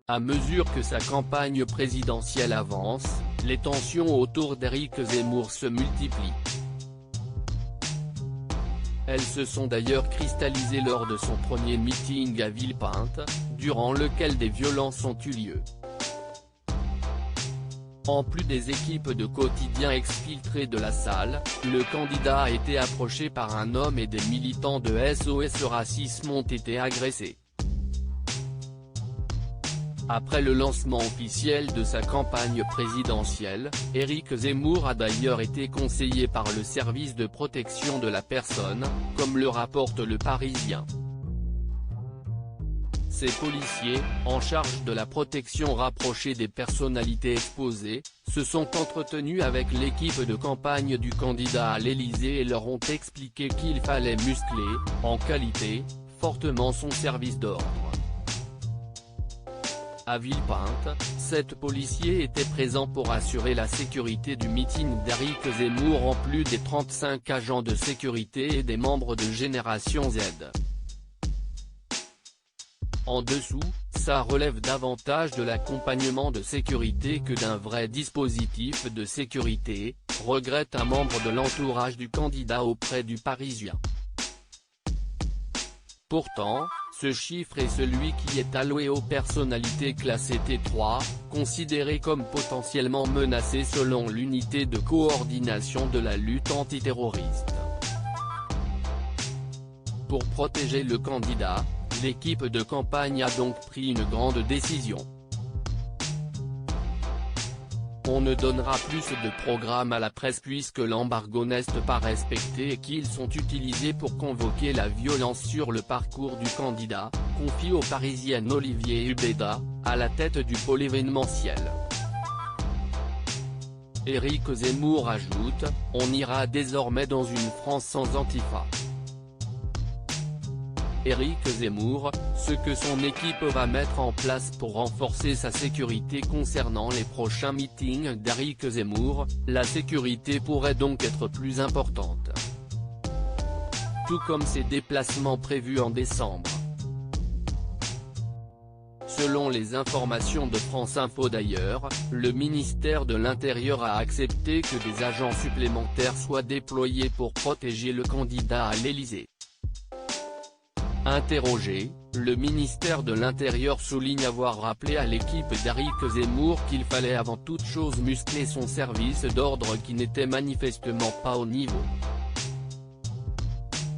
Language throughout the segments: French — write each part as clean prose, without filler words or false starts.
À mesure que sa campagne présidentielle avance, les tensions autour d'Éric Zemmour se multiplient. Elles se sont d'ailleurs cristallisées lors de son premier meeting à Villepinte, durant lequel des violences ont eu lieu. En plus des équipes de quotidiens exfiltrées de la salle, le candidat a été approché par un homme et des militants de SOS Racisme ont été agressés. Après le lancement officiel de sa campagne présidentielle, Éric Zemmour a d'ailleurs été conseillé par le service de protection de la personne, comme le rapporte Le Parisien. Ces policiers, en charge de la protection rapprochée des personnalités exposées, se sont entretenus avec l'équipe de campagne du candidat à l'Élysée et leur ont expliqué qu'il fallait muscler, en qualité, fortement son service d'ordre. À Villepinte, 7 policiers étaient présents pour assurer la sécurité du meeting d'Éric Zemmour en plus des 35 agents de sécurité et des membres de Génération Z. En dessous, ça relève davantage de l'accompagnement de sécurité que d'un vrai dispositif de sécurité, regrette un membre de l'entourage du candidat auprès du Parisien. Pourtant, ce chiffre est celui qui est alloué aux personnalités classées T3, considérées comme potentiellement menacées selon l'unité de coordination de la lutte antiterroriste. Pour protéger le candidat, l'équipe de campagne a donc pris une grande décision. On ne donnera plus de programmes à la presse puisque l'embargo n'est pas respecté et qu'ils sont utilisés pour convoquer la violence sur le parcours du candidat, confie au Parisien Olivier Hubeda, à la tête du pôle événementiel. Éric Zemmour ajoute, on ira désormais dans une France sans Antifa. Éric Zemmour, ce que son équipe va mettre en place pour renforcer sa sécurité concernant les prochains meetings d'Éric Zemmour, la sécurité pourrait donc être plus importante. Tout comme ses déplacements prévus en décembre. Selon les informations de France Info d'ailleurs, le ministère de l'Intérieur a accepté que des agents supplémentaires soient déployés pour protéger le candidat à l'Élysée. Interrogé, le ministère de l'Intérieur souligne avoir rappelé à l'équipe d'Éric Zemmour qu'il fallait avant toute chose muscler son service d'ordre qui n'était manifestement pas au niveau.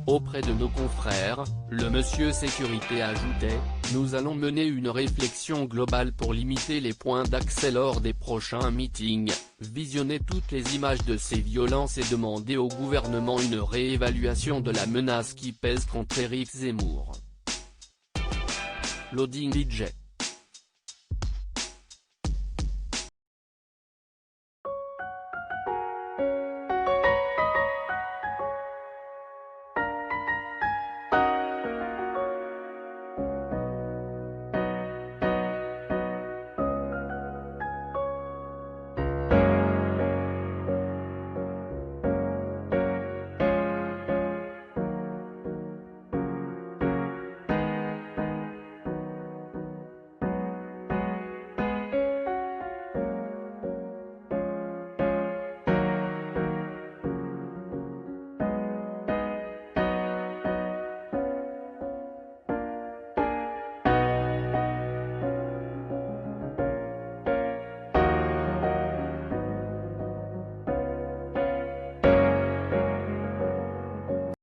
Auprès de nos confrères, le monsieur Sécurité ajoutait, nous allons mener une réflexion globale pour limiter les points d'accès lors des prochains meetings, visionner toutes les images de ces violences et demander au gouvernement une réévaluation de la menace qui pèse contre Éric Zemmour. Loading DJ.